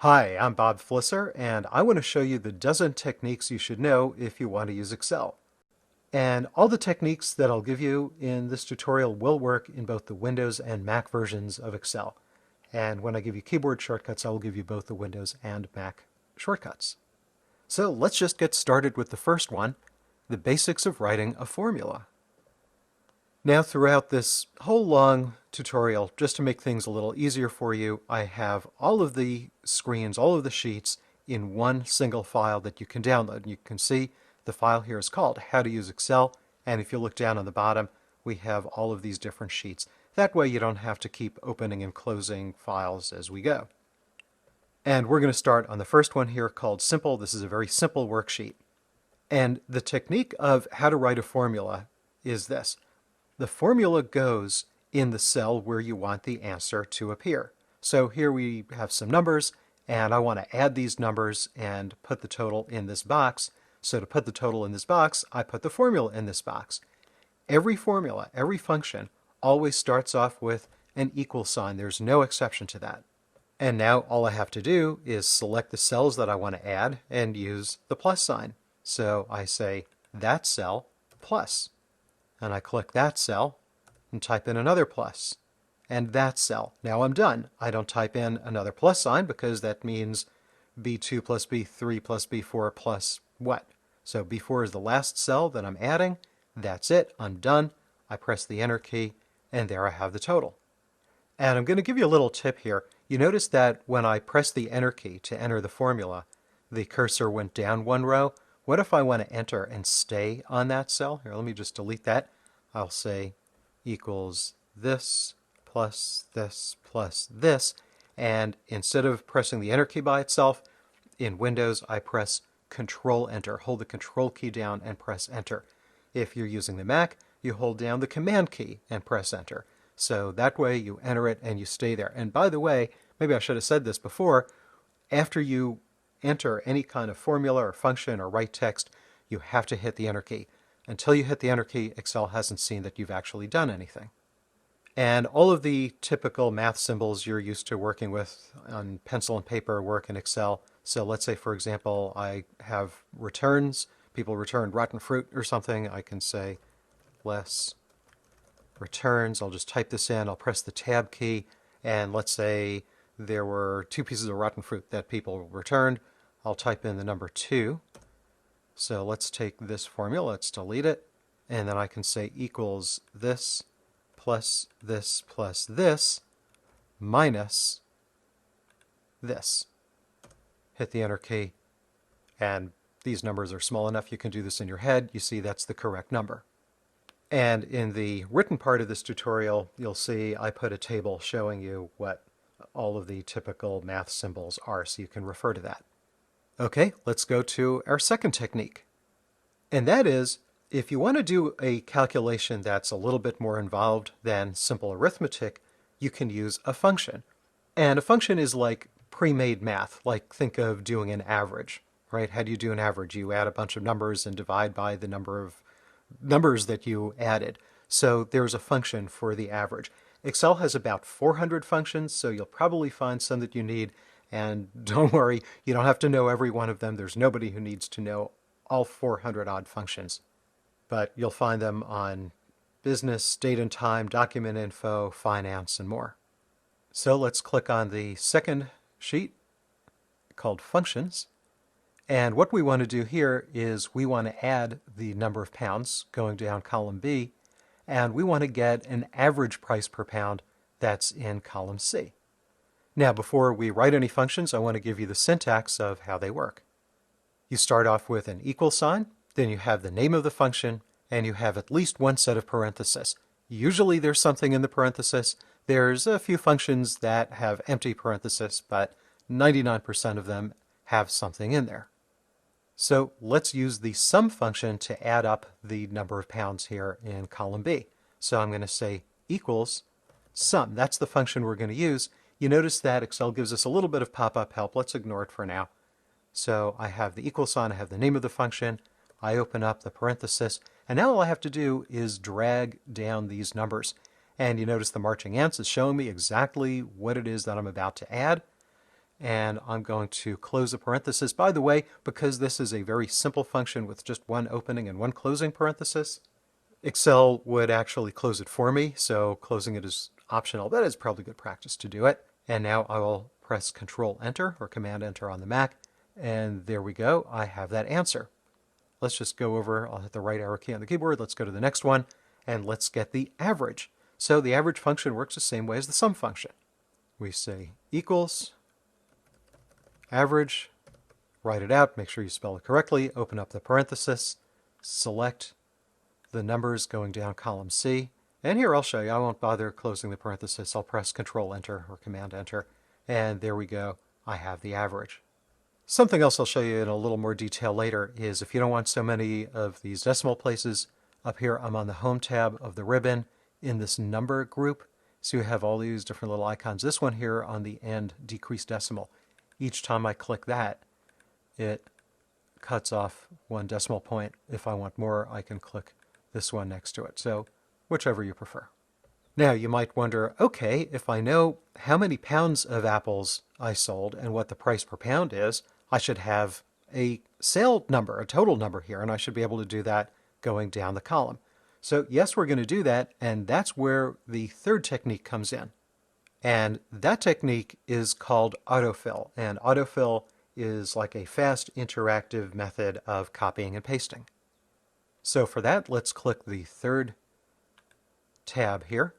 Hi, I'm Bob Flisser, and I want to show you the dozen techniques you should know if you want to use Excel. And all the techniques that I'll give you in this tutorial will work in both the Windows and Mac versions of Excel. And when I give you keyboard shortcuts, I will give you both the Windows and Mac shortcuts. So let's just get started with the first one, the basics of writing a formula. Now, throughout this whole long tutorial, just to make things a little easier for you, I have all of the screens, all of the sheets in one single file that you can download. You can see the file here is called How to Use Excel, and if you look down on the bottom, we have all of these different sheets. That way you don't have to keep opening and closing files as we go. And we're going to start on the first one here called Simple. This is a very simple worksheet. And the technique of how to write a formula is this. The formula goes in the cell where you want the answer to appear. So here we have some numbers, and I want to add these numbers and put the total in this box. So to put the total in this box, I put the formula in this box. Every formula, every function, always starts off with an equal sign. There's no exception to that. And now all I have to do is select the cells that I want to add and use the plus sign. So I say that cell plus. And I click that cell and type in another plus, and that cell. Now I'm done. I don't type in another plus sign because that means B2 plus B3 plus B4 plus what? So B4 is the last cell that I'm adding. That's it. I'm done. I press the Enter key, and there I have the total. And I'm going to give you a little tip here. You notice that when I press the Enter key to enter the formula, the cursor went down one row. What if I want to enter and stay on that cell? Here, let me just delete that. I'll say equals this plus this plus this. And instead of pressing the Enter key by itself, in Windows, I press Control Enter. Hold the Control key down and press Enter. If you're using the Mac, you hold down the Command key and press Enter. So that way you enter it and you stay there. And by the way, maybe I should have said this before, after you enter any kind of formula or function or write text, you have to hit the Enter key. Until you hit the Enter key, Excel hasn't seen that you've actually done anything. And all of the typical math symbols you're used to working with on pencil and paper work in Excel. So let's say, for example, I have returns. People returned rotten fruit or something. I can say less returns. I'll just type this in. I'll press the Tab key. And let's say there were 2 pieces of rotten fruit that people returned. I'll type in the number 2. So let's take this formula, let's delete it, and then I can say equals this plus this plus this minus this. Hit the Enter key, and these numbers are small enough you can do this in your head. You see that's the correct number. And in the written part of this tutorial, you'll see I put a table showing you what all of the typical math symbols are, so you can refer to that. Okay, let's go to our second technique. And that is, if you want to do a calculation that's a little bit more involved than simple arithmetic, you can use a function. And a function is like pre-made math, like think of doing an average, right? How do you do an average? You add a bunch of numbers and divide by the number of numbers that you added. So there's a function for the average. Excel has about 400 functions, so you'll probably find some that you need. And don't worry, you don't have to know every one of them. There's nobody who needs to know all 400 odd functions. But you'll find them on business, date and time, document info, finance, and more. So let's click on the second sheet called Functions. And what we want to do here is we want to add the number of pounds going down column B, and we want to get an average price per pound that's in column C. Now, before we write any functions, I want to give you the syntax of how they work. You start off with an equal sign, then you have the name of the function, and you have at least one set of parentheses. Usually there's something in the parenthesis. There's a few functions that have empty parentheses, but 99% of them have something in there. So let's use the sum function to add up the number of pounds here in column B. So I'm going to say equals sum. That's the function we're going to use. You notice that Excel gives us a little bit of pop-up help. Let's ignore it for now. So I have the equal sign, I have the name of the function, I open up the parenthesis, and now all I have to do is drag down these numbers. And you notice the marching ants is showing me exactly what it is that I'm about to add. and I'm going to close a parenthesis. By the way, because this is a very simple function with just one opening and one closing parenthesis, Excel would actually close it for me, so closing it is optional, but it's probably good practice to do it. And now I will press Control Enter or Command Enter on the Mac, and there we go. I have that answer. Let's just go over, I'll hit the right arrow key on the keyboard, let's go to the next one, and let's get the average. So the average function works the same way as the sum function. We say equals average, write it out, make sure you spell it correctly, open up the parenthesis, select the numbers going down column C, and here I'll show you, I won't bother closing the parenthesis, I'll press Control Enter or Command Enter, and there we go, I have the average. Something else I'll show you in a little more detail later is if you don't want so many of these decimal places, up here I'm on the Home tab of the ribbon in this number group, so you have all these different little icons. This one here on the end, decrease decimal. Each time I click that, it cuts off one decimal point. If I want more, I can click this one next to it. So whichever you prefer. Now you might wonder, okay, if I know how many pounds of apples I sold and what the price per pound is, I should have a sale number, a total number here, and I should be able to do that going down the column. So yes, we're going to do that, and that's where the third technique comes in. And that technique is called autofill, and autofill is like a fast interactive method of copying and pasting. So for that, let's click the third tab here,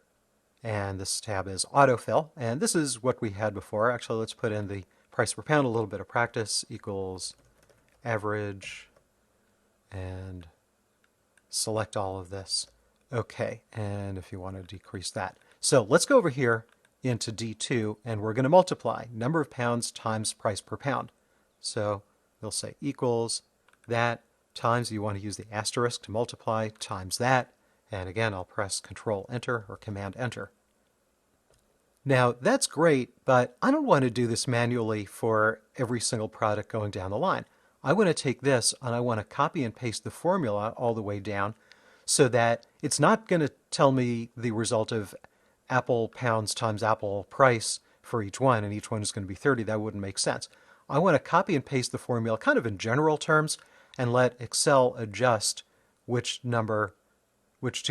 and this tab is autofill, and this is what we had before. Actually, let's put in the price per pound, a little bit of practice, equals average, and select all of this. Okay, and if you want to decrease that. So let's go over here into D2, and we're going to multiply number of pounds times price per pound. So you'll say equals that times, you want to use the asterisk to multiply, times that, and again I'll press Control Enter or Command Enter. Now that's great, but I don't want to do this manually for every single product going down the line. I want to take this and I want to copy and paste the formula all the way down so that it's not going to tell me the result of apple pounds times apple price for each one, and each one is going to be 30. That wouldn't make sense. I want to copy and paste the formula kind of in general terms and let Excel adjust which two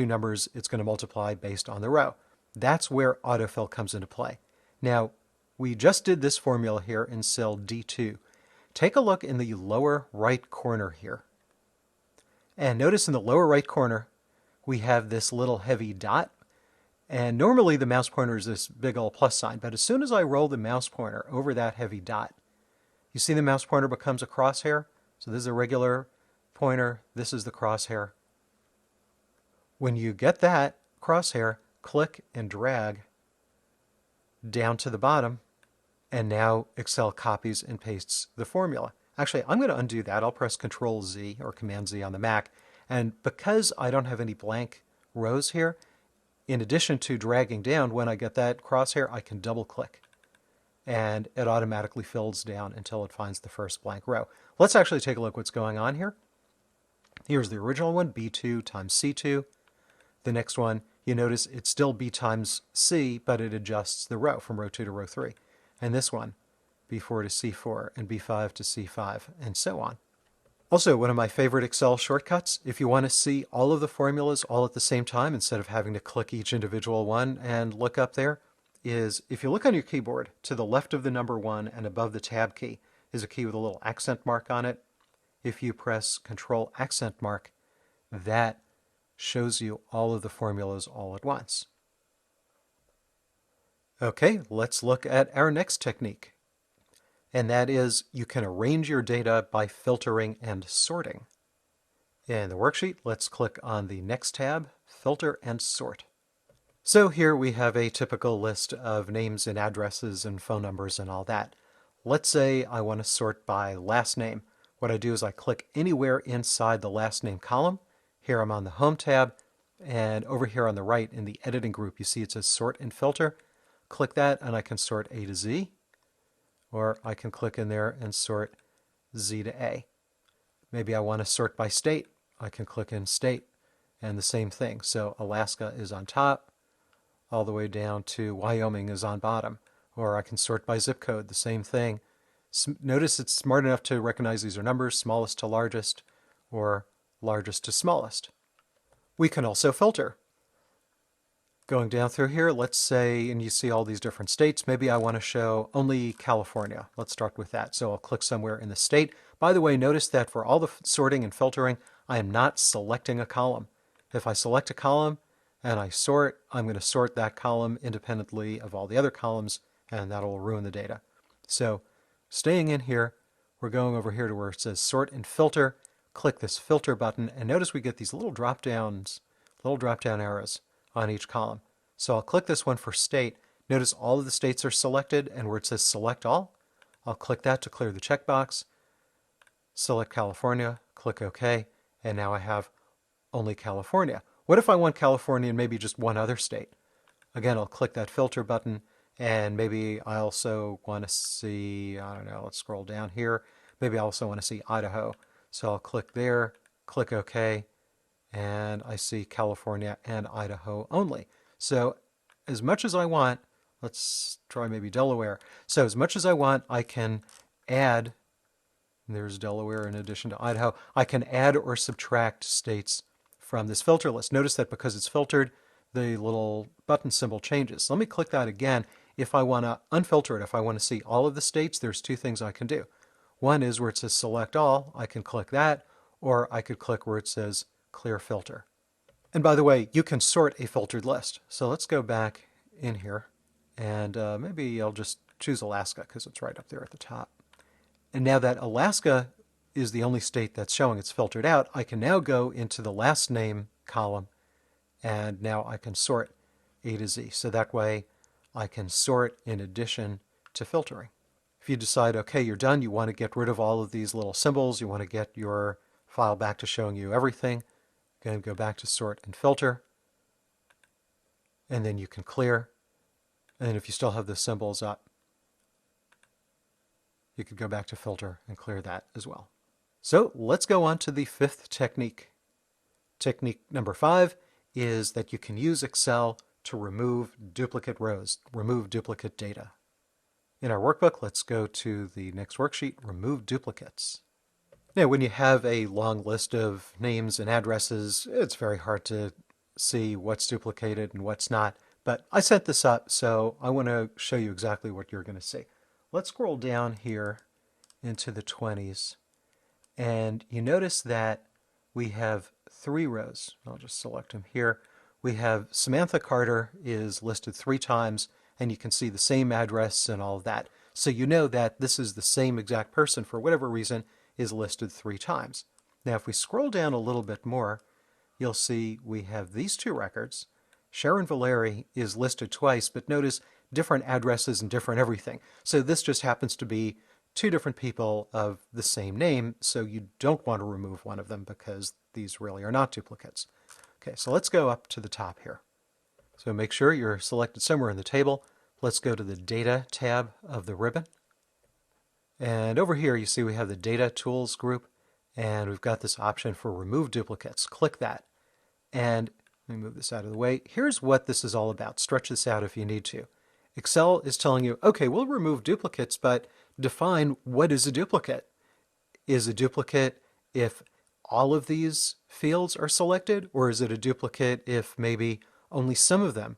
numbers it's going to multiply based on the row. That's where autofill comes into play. Now, we just did this formula here in cell D2. Take a look in the lower right corner here. And notice in the lower right corner, we have this little heavy dot. And normally the mouse pointer is this big old plus sign, but as soon as I roll the mouse pointer over that heavy dot, you see the mouse pointer becomes a crosshair? So this is a regular pointer, this is the crosshair. When you get that crosshair, click and drag down to the bottom, and now Excel copies and pastes the formula. Actually, I'm going to undo that. I'll press Control Z or Command Z on the Mac, and because I don't have any blank rows here, in addition to dragging down, when I get that crosshair, I can double click, and it automatically fills down until it finds the first blank row. Let's actually take a look what's going on here. Here's the original one, B2 times C2. The next one, you notice it's still B times C, but it adjusts the row from row 2 to row 3. And this one, B4 to C4, and B5 to C5, and so on. Also, one of my favorite Excel shortcuts, if you want to see all of the formulas all at the same time, instead of having to click each individual one and look up there, is if you look on your keyboard, to the left of the number 1 and above the tab key is a key with a little accent mark on it. If you press Control accent mark, that shows you all of the formulas all at once. Okay, let's look at our next technique. And that is you can arrange your data by filtering and sorting. In the worksheet, let's click on the next tab, Filter and Sort. So here we have a typical list of names and addresses and phone numbers and all that. Let's say I want to sort by last name. What I do is I click anywhere inside the last name column. Here I'm on the Home tab, and over here on the right in the editing group, you see it says Sort and Filter. Click that and I can sort A to Z, or I can click in there and sort Z to A. Maybe I want to sort by state. I can click in State, and the same thing. So Alaska is on top, all the way down to Wyoming is on bottom. Or I can sort by zip code, the same thing. Notice it's smart enough to recognize these are numbers, smallest to largest, or largest to smallest. We can also filter. Going down through here, let's say, and you see all these different states, maybe I want to show only California. Let's start with that. So I'll click somewhere in the state. By the way, notice that for all the sorting and filtering, I am not selecting a column. If I select a column and I sort, I'm going to sort that column independently of all the other columns, and that'll ruin the data. So staying in here, we're going over here to where it says sort and filter. Click this filter button, and notice we get these little drop down arrows on each column. So I'll click this one for state. Notice all of the states are selected, and where it says select all, I'll click that to clear the checkbox. Select California, click OK, and now I have only California. What if I want California and maybe just one other state? Again, I'll click that filter button, and maybe I also want to see, I don't know, let's scroll down here. Maybe I also want to see Idaho. So I'll click there, click OK, and I see California and Idaho only. So as much as I want, let's try maybe Delaware. So as much as I want, I can add, there's Delaware in addition to Idaho, I can add or subtract states from this filter list. Notice that because it's filtered, the little button symbol changes. Let me click that again. If I want to unfilter it, if I want to see all of the states, there's two things I can do. One is where it says select all, I can click that, or I could click where it says clear filter. And by the way, you can sort a filtered list. So let's go back in here, and maybe I'll just choose Alaska because it's right up there at the top. And now that Alaska is the only state that's showing it's filtered out, I can now go into the last name column, and now I can sort A to Z. So that way I can sort in addition to filtering. If you decide, okay, you're done, you want to get rid of all of these little symbols, you want to get your file back to showing you everything, again, go back to sort and filter, and then you can clear. And if you still have the symbols up, you could go back to filter and clear that as well. So let's go on to the fifth technique. Technique number 5 is that you can use Excel to remove duplicate rows, remove duplicate data. In our workbook, let's go to the next worksheet, remove duplicates. Now, when you have a long list of names and addresses, it's very hard to see what's duplicated and what's not. But I set this up, so I want to show you exactly what you're going to see. Let's scroll down here into the 20s, and you notice that we have 3 rows. I'll just select them here. We have Samantha Carter is listed 3 times, and you can see the same address and all of that. So you know that this is the same exact person, for whatever reason, is listed 3 times. Now, if we scroll down a little bit more, you'll see we have these 2 records. Sharon Valeri is listed twice, but notice different addresses and different everything. So this just happens to be 2 different people of the same name, so you don't want to remove one of them because these really are not duplicates. Okay, so let's go up to the top here. So make sure you're selected somewhere in the table. Let's go to the Data tab of the ribbon. And over here you see we have the Data Tools group, and we've got this option for Remove Duplicates. Click that. And let me move this out of the way. Here's what this is all about. Stretch this out if you need to. Excel is telling you, okay, we'll remove duplicates, but define what is a duplicate. Is a duplicate if all of these fields are selected, or is it a duplicate if maybe only some of them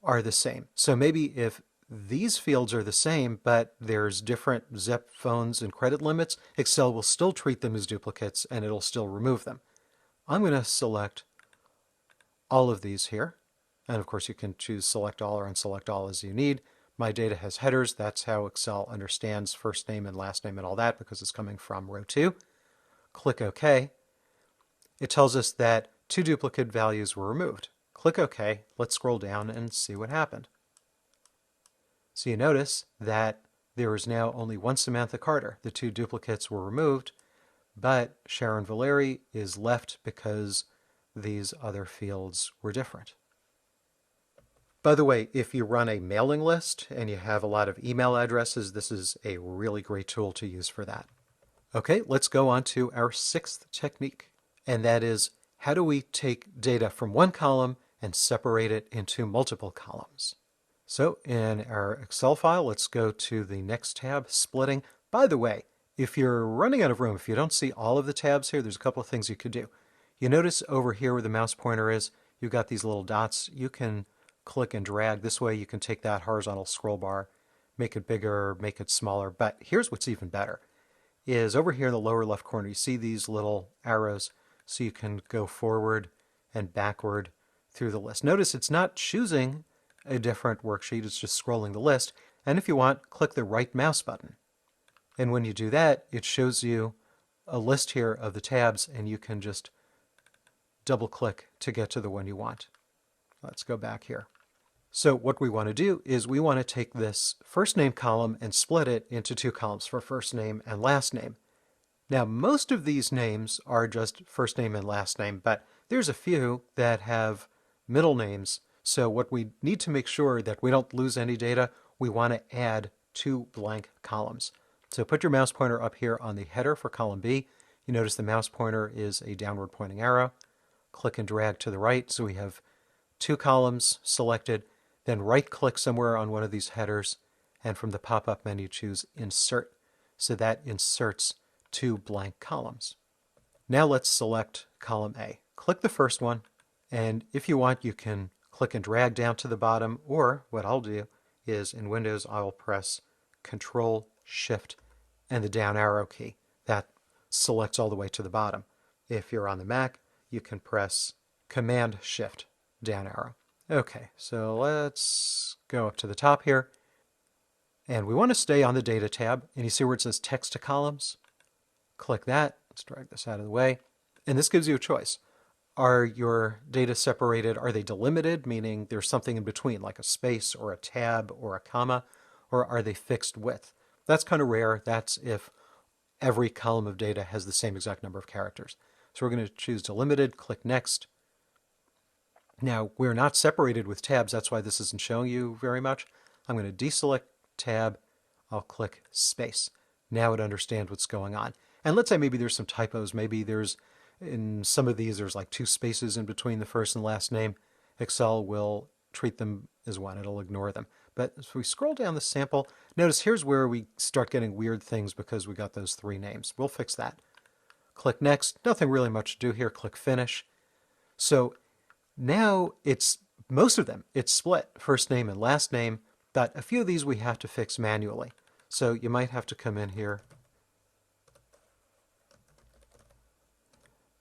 are the same? So maybe if these fields are the same, but there's different ZEP phones and credit limits, Excel will still treat them as duplicates and it'll still remove them. I'm going to select all of these here. And of course you can choose select all or unselect all as you need. My data has headers. That's how Excel understands first name and last name and all that because it's coming from row 2. Click OK. It tells us that 2 duplicate values were removed. Click OK. Let's scroll down and see what happened. So you notice that there is now only 1 Samantha Carter. The 2 duplicates were removed, but Sharon Valeri is left because these other fields were different. By the way, if you run a mailing list and you have a lot of email addresses, this is a really great tool to use for that. Okay, let's go on to our 6th technique, and that is how do we take data from one column and separate it into multiple columns? So in our Excel file, let's go to the next tab, splitting. By the way, if you're running out of room, if you don't see all of the tabs here, there's a couple of things you could do. You notice over here where the mouse pointer is, you've got these little dots. You can click and drag. This way you can take that horizontal scroll bar, make it bigger, make it smaller. But here's what's even better, is over here in the lower left corner, you see these little arrows, so you can go forward and backward through the list. Notice it's not choosing a different worksheet, it's just scrolling the list. And if you want, click the right mouse button. And when you do that, it shows you a list here of the tabs, and you can just double click to get to the one you want. Let's go back here. So what we want to do is we want to take this first name column and split it into two columns for first name and last name. Now, most of these names are just first name and last name, but there's a few that have middle names. So what we need to make sure that we don't lose any data, we want to add two blank columns. So put your mouse pointer up here on the header for column B. You notice the mouse pointer is a downward pointing arrow. Click and drag to the right, so we have two columns selected. Then right click somewhere on one of these headers, and from the pop-up menu choose Insert. So that inserts two blank columns. Now let's select column A. Click the first one, and if you want, you can click and drag down to the bottom, or what I'll do is in Windows, I will press Control, Shift, and the down arrow key. That selects all the way to the bottom. If you're on the Mac, you can press Command, Shift, down arrow. Okay, so let's go up to the top here. And we want to stay on the Data tab, and you see where it says Text to Columns? Click that. Let's drag this out of the way. And this gives you a choice. Are your data separated? Are they delimited, meaning there's something in between, like a space or a tab or a comma, or are they fixed width? That's kind of rare. That's if every column of data has the same exact number of characters. So we're going to choose delimited, click Next. Now, we're not separated with tabs. That's why this isn't showing you very much. I'm going to deselect tab. I'll click space. Now it understands what's going on. And let's say maybe there's some typos. Maybe there's, in some of these, there's like two spaces in between the first and last name. Excel will treat them as one. It'll ignore them. But if we scroll down the sample, notice here's where we start getting weird things because we got those three names. We'll fix that. Click Next. Nothing really much to do here. Click Finish. So now it's, most of them, it's split, first name and last name, but a few of these we have to fix manually. So you might have to come in here,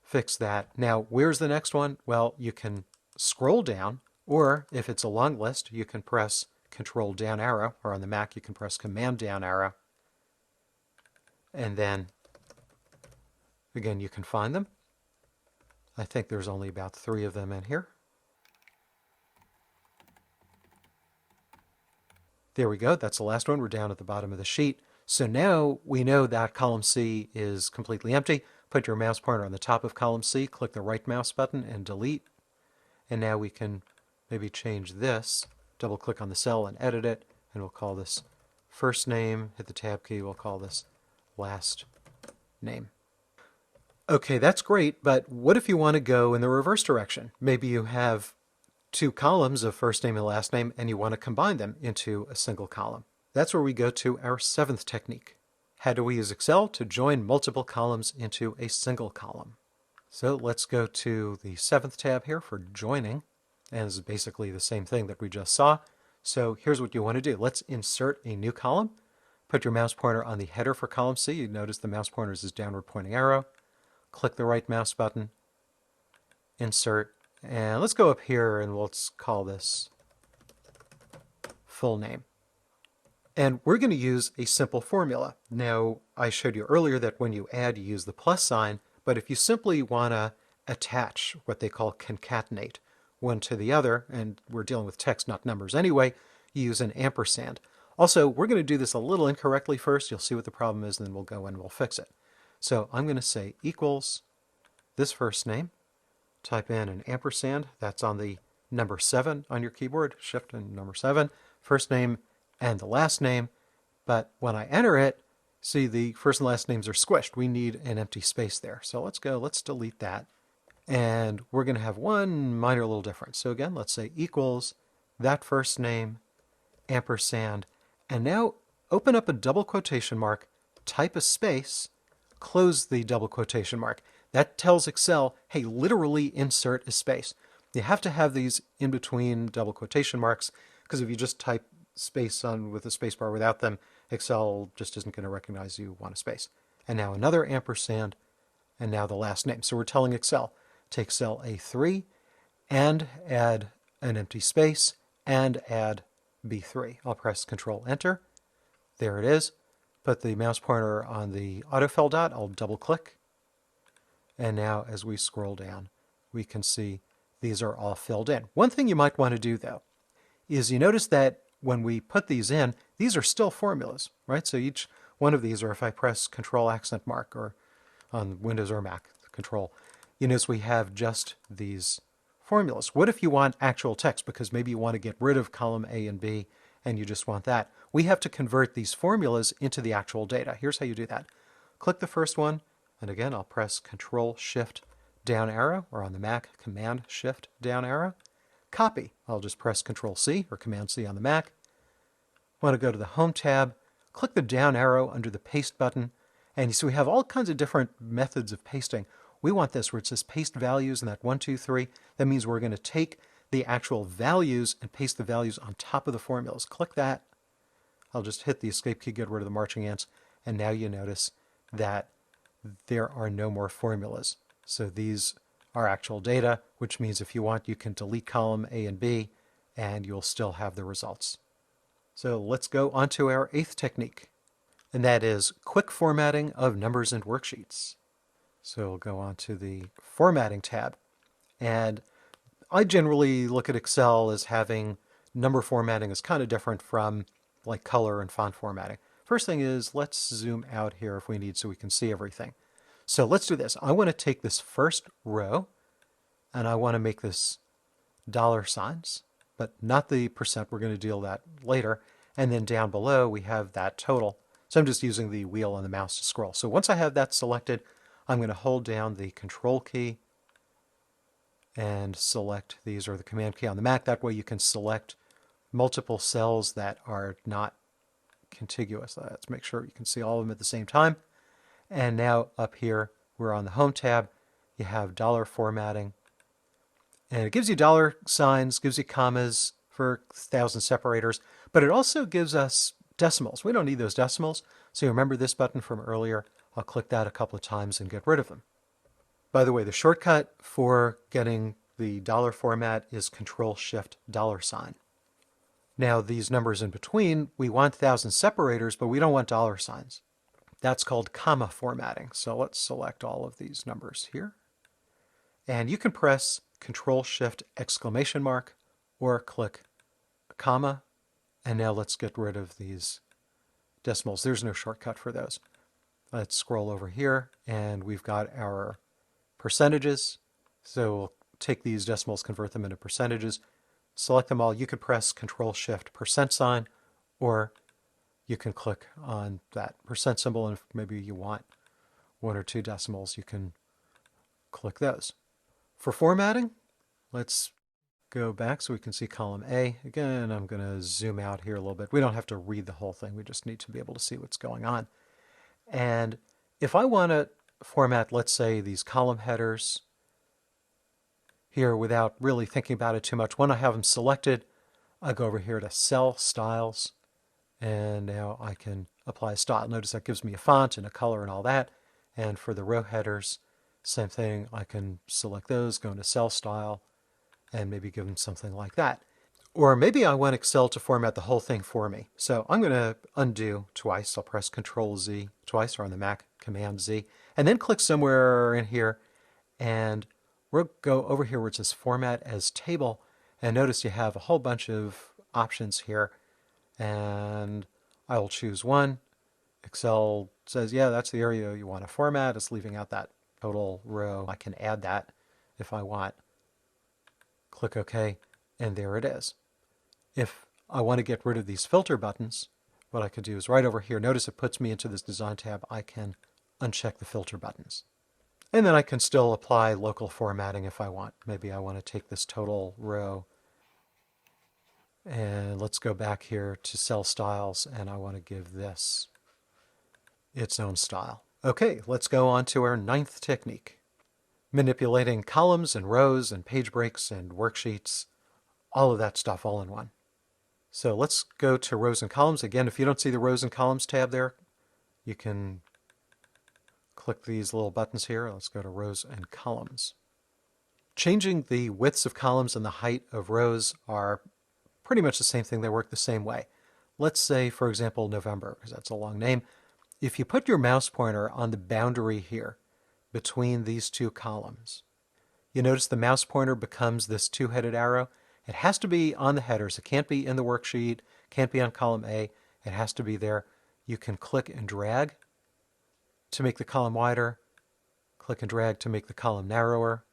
fix that. Now, where's the next one? Well, you can scroll down, or if it's a long list, you can press Control down arrow, or on the Mac, you can press Command down arrow. And then, again, you can find them. I think there's only about 3 of them in here. There we go. That's the last one. We're down at the bottom of the sheet. So now we know that column C is completely empty. Put your mouse pointer on the top of column C, click the right mouse button and delete. And now we can maybe change this. Double click on the cell and edit it. And we'll call this first name. Hit the tab key. We'll call this last name. Okay, that's great, but what if you want to go in the reverse direction? Maybe you have 2 columns of first name and last name and you want to combine them into a single column. That's where we go to our 7th technique. How do we use Excel to join multiple columns into a single column? So let's go to the 7th tab here for joining, and this is basically the same thing that we just saw. So here's what you want to do. Let's insert a new column. Put your mouse pointer on the header for column C. You notice the mouse pointer is this downward pointing arrow. Click the right mouse button, insert, and let's go up here and let's call this full name. And we're going to use a simple formula. Now, I showed you earlier that when you add, you use the plus sign, but if you simply want to attach what they call concatenate one to the other, and we're dealing with text, not numbers anyway, you use an ampersand. Also, we're going to do this a little incorrectly first. You'll see what the problem is, and then we'll go in and we'll fix it. So I'm going to say equals this first name, type in an ampersand, that's on the number 7 on your keyboard, shift and number 7, first name and the last name, but when I enter it, see the first and last names are squished. We need an empty space there. So let's delete that. And we're going to have one minor little difference. So again, let's say equals that first name ampersand, and now open up a double quotation mark, type a space, close the double quotation mark. That tells Excel, hey, literally insert a space. You have to have these in between double quotation marks, because if you just type space on with a space bar without them, Excel just isn't going to recognize you want a space. And now another ampersand, and now the last name. So we're telling Excel, take cell A3 and add an empty space and add B3. I'll press Control Enter. There it is. Put the mouse pointer on the autofill dot. I'll double click. And now as we scroll down, we can see these are all filled in. One thing you might want to do though, is you notice that when we put these in, these are still formulas, right? So each one of these, or if I press Control accent mark, or on Windows or Mac, Control, you notice we have just these formulas. What if you want actual text? Because maybe you want to get rid of column A and B, and you just want that. We have to convert these formulas into the actual data. Here's how you do that. Click the first one, and again, I'll press Control Shift down arrow, or on the Mac, Command Shift down arrow. Copy. I'll just press Control C or Command C on the Mac. Want to go to the Home tab, click the down arrow under the Paste button, and you see we have all kinds of different methods of pasting. We want this where it says Paste Values and that 1, 2, 3. That means we're going to take the actual values and paste the values on top of the formulas. Click that. I'll just hit the Escape key, get rid of the marching ants, and now you notice that there are no more formulas. So these are actual data, which means if you want, you can delete column A and B, and you'll still have the results. So let's go on to our 8th technique, and that is quick formatting of numbers and worksheets. So we'll go on to the Formatting tab, and I generally look at Excel as having number formatting is kind of different from like color and font formatting. First thing is, let's zoom out here if we need so we can see everything. So let's do this. I want to take this first row and I want to make this dollar signs, but not the percent. We're going to deal that later. And then down below we have that total. So I'm just using the wheel on the mouse to scroll. So once I have that selected, I'm going to hold down the Control key and select these, or the Command key on the Mac. That way you can select multiple cells that are not contiguous. Let's make sure you can see all of them at the same time. And now up here, we're on the Home tab. You have dollar formatting. And it gives you dollar signs, gives you commas for 1,000 separators, but it also gives us decimals. We don't need those decimals. So you remember this button from earlier. I'll click that a couple of times and get rid of them. By the way, the shortcut for getting the dollar format is Control-Shift $sign. Now these numbers in between, we want 1,000 separators, but we don't want dollar signs. That's called comma formatting. So let's select all of these numbers here. And you can press Control-Shift exclamation mark or click comma. And now let's get rid of these decimals. There's no shortcut for those. Let's scroll over here and we've got our percentages. So we'll take these decimals, convert them into percentages, select them all. You could press Control-Shift %, or you can click on that percent symbol, and if maybe you want 1 or 2 decimals, you can click those. For formatting, let's go back so we can see column A. Again, I'm going to zoom out here a little bit. We don't have to read the whole thing. We just need to be able to see what's going on. And if I want to format, let's say, these column headers here without really thinking about it too much, when I have them selected, I go over here to Cell Styles, and now I can apply a style. Notice that gives me a font and a color and all that. And for the row headers, same thing. I can select those, go into Cell Style, and maybe give them something like that. Or maybe I want Excel to format the whole thing for me. So I'm going to undo twice. I'll press Control-Z twice, or on the Mac, Command-Z, and then click somewhere in here, and we'll go over here where it says Format as Table, and notice you have a whole bunch of options here, and I will choose one. Excel says, yeah, that's the area you want to format. It's leaving out that total row. I can add that if I want. Click OK, and there it is. If I want to get rid of these filter buttons, what I could do is right over here. Notice it puts me into this Design tab. I can uncheck the filter buttons. And then I can still apply local formatting if I want. Maybe I want to take this total row And let's go back here to cell styles, and I want to give this its own style. Okay, let's go on to our ninth technique. Manipulating columns and rows and page breaks and worksheets, all of that stuff all in one. So let's go to rows and columns. Again, if you don't see the rows and columns tab there, you can click these little buttons here. Let's go to rows and columns. Changing the widths of columns and the height of rows are pretty much the same thing. They work the same way. Let's say, for example, November, because that's a long name. If you put your mouse pointer on the boundary here between these two columns, you notice the mouse pointer becomes this two-headed arrow. It has to be on the headers. It can't be in the worksheet, can't be on column A. It has to be there. You can click and drag to make the column wider, click and drag to make the column narrower.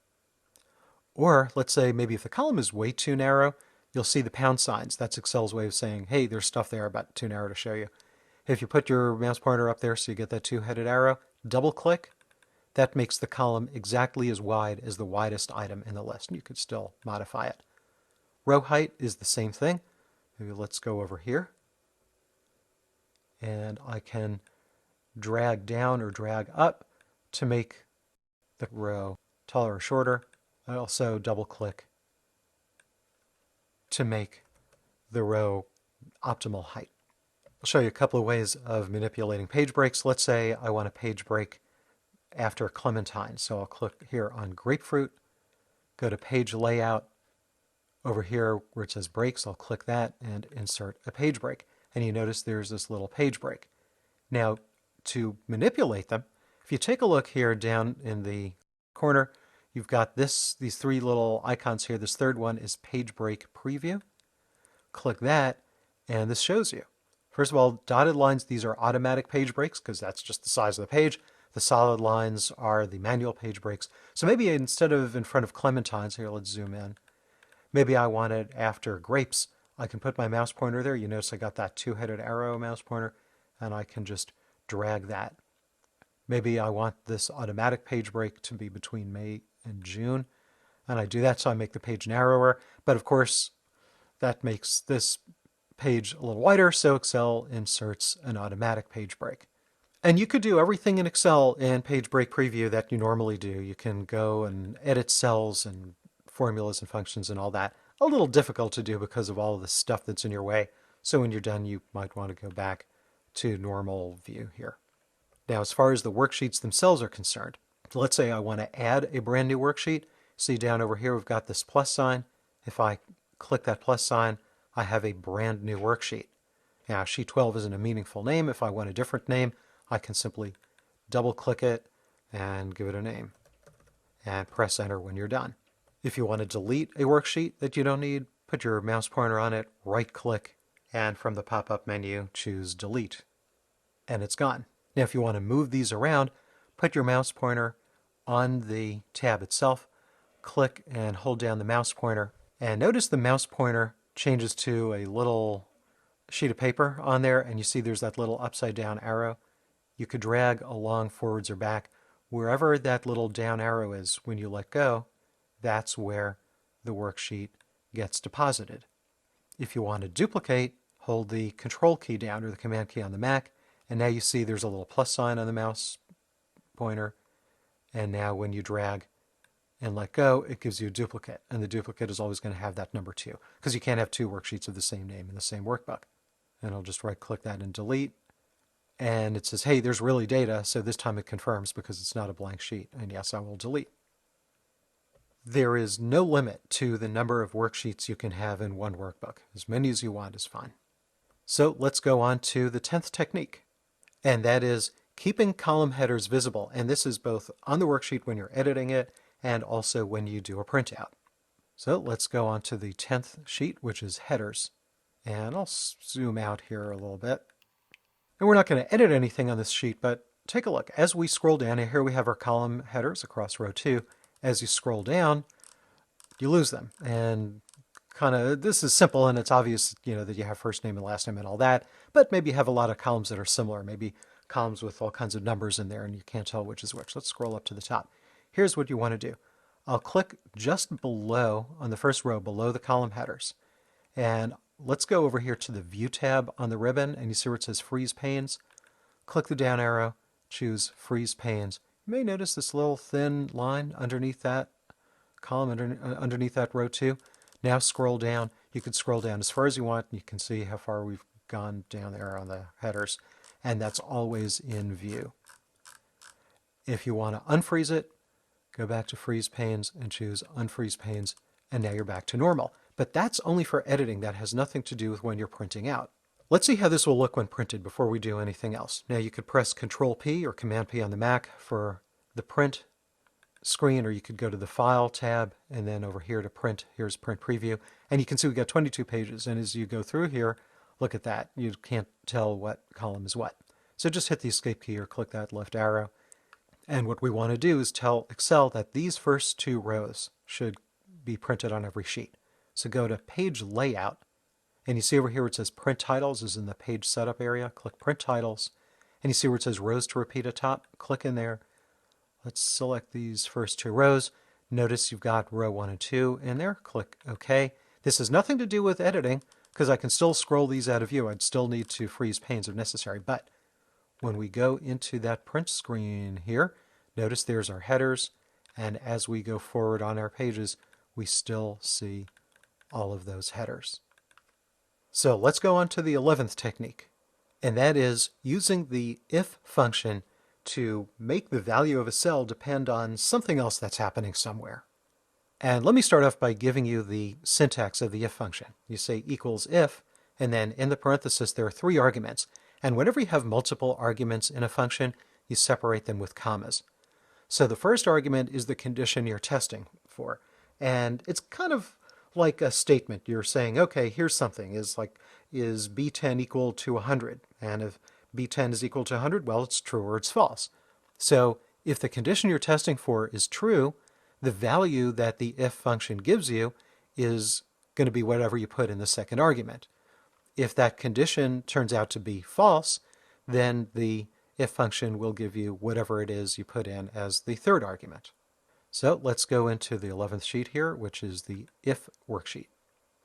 Or let's say maybe if the column is way too narrow, you'll see the pound signs. That's Excel's way of saying, hey, there's stuff there about too narrow to show you. If you put your mouse pointer up there so you get that two-headed arrow, double click, that makes the column exactly as wide as the widest item in the list. And you could still modify it. Row height is the same thing. Maybe let's go over here. And I can drag down or drag up to make the row taller or shorter. I also double click to make the row optimal height. I'll show you a couple of ways of manipulating page breaks. Let's say I want a page break after Clementine. So I'll click here on Grapefruit, go to Page Layout. Over here where it says breaks, I'll click that and insert a page break. And you notice there's this little page break. Now, to manipulate them, if you take a look here down in the corner, you've got these three little icons here. This third one is Page Break Preview. Click that, and this shows you. First of all, dotted lines, these are automatic page breaks because that's just the size of the page. The solid lines are the manual page breaks. So maybe instead of in front of Clementines, here, let's zoom in. Maybe I want it after grapes. I can put my mouse pointer there. You notice I got that two-headed arrow mouse pointer, and I can just drag that. Maybe I want this automatic page break to be between May and June, and I do that so I make the page narrower. But of course, that makes this page a little wider, so Excel inserts an automatic page break. And you could do everything in Excel in Page Break Preview that you normally do. You can go and edit cells and formulas and functions and all that. A little difficult to do because of all of the stuff that's in your way. So when you're done, you might want to go back to normal view here. Now, as far as the worksheets themselves are concerned, let's say I want to add a brand new worksheet. See down over here, we've got this plus sign. If I click that plus sign, I have a brand new worksheet. Now, sheet 12 isn't a meaningful name. If I want a different name, I can simply double click it and give it a name and press enter when you're done. If you want to delete a worksheet that you don't need, put your mouse pointer on it, right click, and from the pop-up menu, choose delete. And it's gone. Now, if you want to move these around, put your mouse pointer on the tab itself, click and hold down the mouse pointer, and notice the mouse pointer changes to a little sheet of paper on there, and you see there's that little upside down arrow. You could drag along forwards or back. Wherever that little down arrow is when you let go, that's where the worksheet gets deposited. If you want to duplicate, hold the Control key down or the Command key on the Mac, and now you see there's a little plus sign on the mouse pointer, and now when you drag and let go, it gives you a duplicate, and the duplicate is always going to have that number 2, because you can't have two worksheets of the same name in the same workbook. And I'll just right-click that and delete, and it says, hey, there's really data, so this time it confirms because it's not a blank sheet, and yes, I will delete. There is no limit to the number of worksheets you can have in one workbook. As many as you want is fine. So let's go on to the 10th technique, and that is keeping column headers visible. And this is both on the worksheet when you're editing it and also when you do a printout. So let's go on to the 10th sheet, which is headers. And I'll zoom out here a little bit. And we're not going to edit anything on this sheet, but take a look. As we scroll down, and here we have our column headers across row 2. As you scroll down, you lose them. And kind of, this is simple and it's obvious, that you have first name and last name and all that, but maybe you have a lot of columns that are similar, maybe columns with all kinds of numbers in there and you can't tell which is which. Let's scroll up to the top. Here's what you want to do. I'll click just below, on the first row, below the column headers. And let's go over here to the View tab on the ribbon, and you see where it says Freeze Panes. Click the down arrow, choose Freeze Panes. You may notice this little thin line underneath that column, underneath that row 2. Now scroll down. You can scroll down as far as you want. You can see how far we've gone down there on the headers, and that's always in view. If you want to unfreeze it, go back to Freeze Panes and choose Unfreeze Panes, and now you're back to normal. But that's only for editing. That has nothing to do with when you're printing out. Let's see how this will look when printed before we do anything else. Now you could press Control P or Command P on the Mac for the print screen, or you could go to the File tab and then over here to Print. Here's Print Preview, and you can see we got 22 pages. And as you go through here, look at that. You can't tell what column is what. So just hit the Escape key or click that left arrow. And what we want to do is tell Excel that these first 2 rows should be printed on every sheet. So go to Page Layout, and you see over here where it says Print Titles is in the Page Setup area. Click Print Titles, and you see where it says Rows to Repeat at top. Click in there. Let's select these first 2 rows. Notice you've got row 1 and 2 in there. Click OK. This has nothing to do with editing because I can still scroll these out of view. I'd still need to freeze panes if necessary. But when we go into that print screen here, notice there's our headers. And as we go forward on our pages, we still see all of those headers. So let's go on to the 11th technique. And that is using the if function to make the value of a cell depend on something else that's happening somewhere. And let me start off by giving you the syntax of the if function. You say equals if, and then in the parenthesis there are 3 arguments. And whenever you have multiple arguments in a function, you separate them with commas. So the first argument is the condition you're testing for. And it's kind of like a statement. You're saying, okay, here's something. Is B10 equal to 100? And if B10 is equal to 100, well, it's true or it's false. So if the condition you're testing for is true, the value that the if function gives you is going to be whatever you put in the second argument. If that condition turns out to be false, then the if function will give you whatever it is you put in as the third argument. So let's go into the 11th sheet here, which is the if worksheet.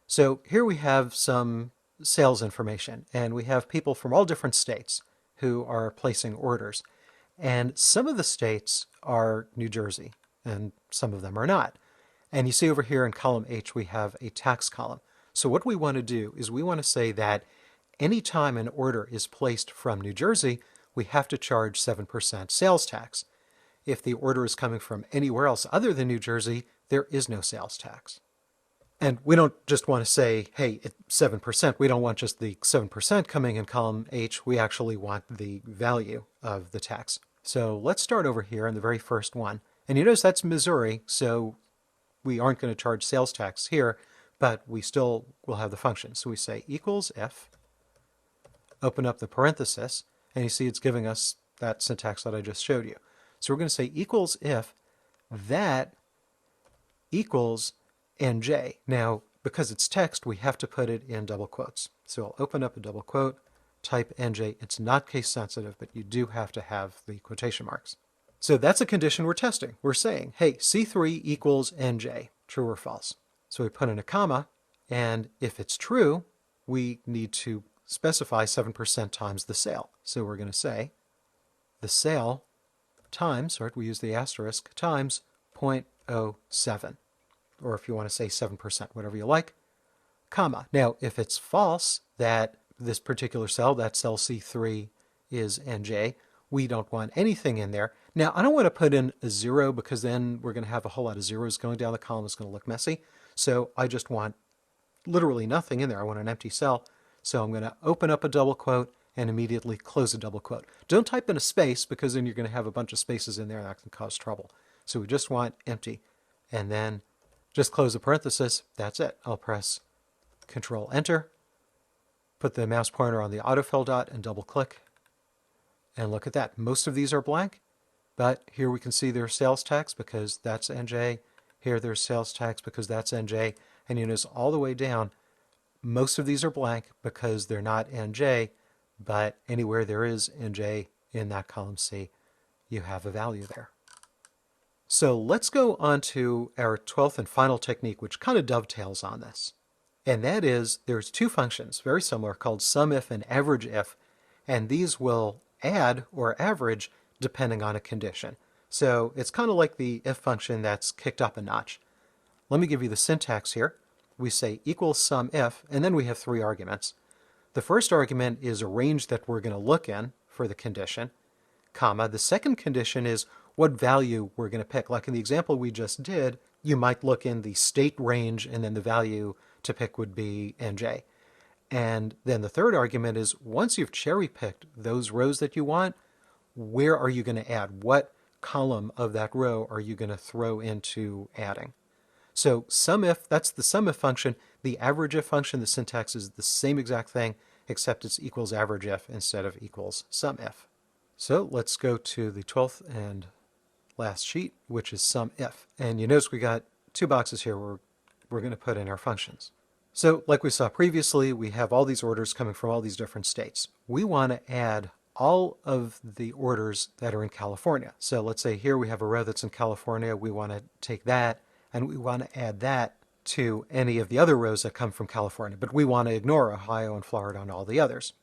So here we have some sales information, and we have people from all different states who are placing orders. And some of the states are New Jersey, and some of them are not. And you see over here in column H, we have a tax column. So what we want to do is we want to say that anytime an order is placed from New Jersey, we have to charge 7% sales tax. If the order is coming from anywhere else other than New Jersey, there is no sales tax. And we don't just want to say, hey, it's 7%. We don't want just the 7% coming in column H. We actually want the value of the tax. So let's start over here in the very first one. And you notice that's Missouri, so we aren't going to charge sales tax here, but we still will have the function. So we say equals if, open up the parenthesis, and you see it's giving us that syntax that I just showed you. So we're going to say equals if that equals NJ. Now, because it's text, we have to put it in double quotes. So I'll open up a double quote, type NJ. It's not case sensitive, but you do have to have the quotation marks. So that's a condition we're testing. We're saying, hey, C3 equals NJ, true or false. So we put in a comma, and if it's true, we need to specify 7% times the sale. So we're going to say the sale times, right, we use the asterisk, times 0.07. Or if you want to say 7%, whatever you like, comma. Now, if it's false that this particular cell, that cell C3 is NJ, we don't want anything in there. Now, I don't want to put in a 0 because then we're going to have a whole lot of zeros going down the column. It's going to look messy. So I just want literally nothing in there. I want an empty cell. So I'm going to open up a double quote and immediately close a double quote. Don't type in a space because then you're going to have a bunch of spaces in there and that can cause trouble. So we just want empty. And then just close the parenthesis. That's it. I'll press Control Enter, put the mouse pointer on the autofill dot and double click. And look at that. Most of these are blank, but here we can see there's sales tax because that's NJ. Here there's sales tax because that's NJ. And you notice all the way down, most of these are blank because they're not NJ, but anywhere there is NJ in that column C, you have a value there. So let's go on to our 12th and final technique, which kind of dovetails on this. And that is, there's two functions, very similar, called SUMIF and AVERAGEIF, and these will add or average depending on a condition. So it's kind of like the if function that's kicked up a notch. Let me give you the syntax here. We say equals SUMIF, and then we have three arguments. The first argument is a range that we're going to look in for the condition, comma. The second condition is what value we're going to pick. Like in the example we just did, you might look in the state range, and then the value to pick would be NJ. And then the third argument is once you've cherry-picked those rows that you want, where are you going to add? What column of that row are you going to throw into adding? So SUMIF, that's the SUMIF function. The AVERAGEIF function, the syntax is the same exact thing, except it's equals AVERAGEIF instead of equals SUMIF. So let's go to the 12th and last sheet, which is SUMIF. And you notice we got two boxes here where we're going to put in our functions. So like we saw previously, we have all these orders coming from all these different states. We want to add all of the orders that are in California. So let's say here we have a row that's in California. We want to take that and we want to add that to any of the other rows that come from California. But we want to ignore Ohio and Florida and all the others.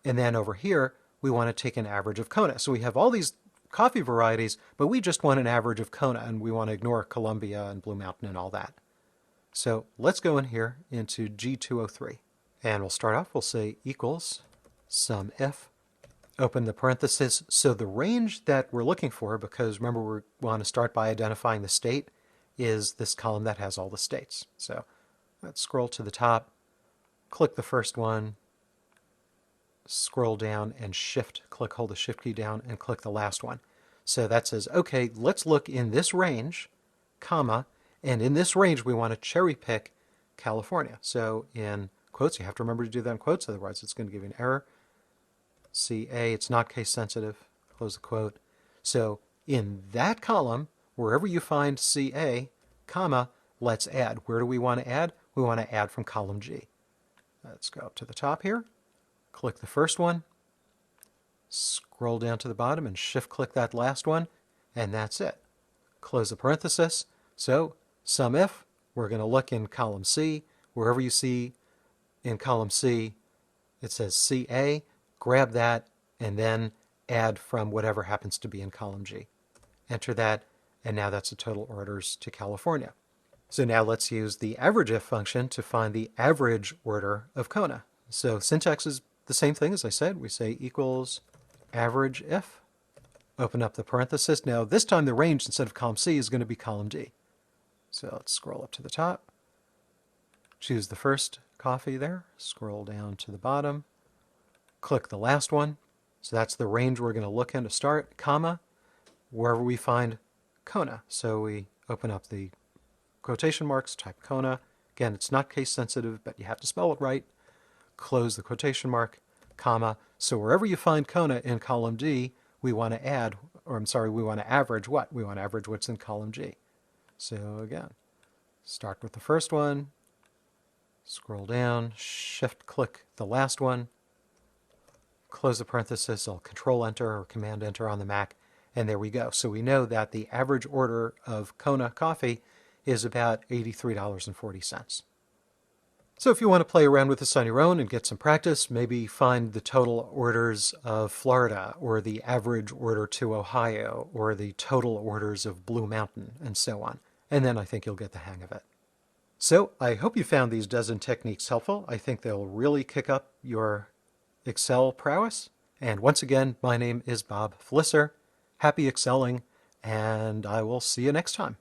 And then over here, we want to take an average of Kona. So we have all these coffee varieties, but we just want an average of Kona, and we want to ignore Columbia and Blue Mountain and all that. So let's go in here into G203. And we'll start off, we'll say equals SUMIF, open the parenthesis. So the range that we're looking for, because remember we want to start by identifying the state, is this column that has all the states. So let's scroll to the top, click the first one, scroll down and hold the shift key down and click the last one. So that says, okay, let's look in this range, comma, and in this range we want to cherry pick California. So in quotes, you have to remember to do that in quotes, otherwise it's going to give you an error. CA, it's not case sensitive, close the quote. So in that column, wherever you find CA, comma, let's add. Where do we want to add? We want to add from column G. Let's go up to the top here. Click the first one, scroll down to the bottom and shift click that last one, and that's it. Close the parenthesis. So SUMIF, we're going to look in column C. Wherever you see in column C, it says CA, grab that and then add from whatever happens to be in column G. Enter that, and now that's the total orders to California. So now let's use the AVERAGEIF function to find the average order of Kona. So syntax is the same thing as I said. We say equals AVERAGEIF, open up the parenthesis. Now this time the range instead of column C is going to be column D. So let's scroll up to the top, choose the first coffee there, scroll down to the bottom, click the last one. So that's the range we're going to look in to start, comma, wherever we find Kona. So we open up the quotation marks, type Kona. Again, it's not case sensitive, but you have to spell it right. Close the quotation mark, comma. So wherever you find Kona in column D, we want to add, or I'm sorry, we want to average what? We want to average what's in column G. So again, start with the first one, scroll down, shift click the last one, close the parenthesis, I'll control enter or command enter on the Mac, and there we go. So we know that the average order of Kona coffee is about $83.40. So if you want to play around with this on your own and get some practice, maybe find the total orders of Florida, or the average order to Ohio, or the total orders of Blue Mountain, and so on. And then I think you'll get the hang of it. So I hope you found these dozen techniques helpful. I think they'll really kick up your Excel prowess. And once again, my name is Bob Flisser. Happy excelling, and I will see you next time.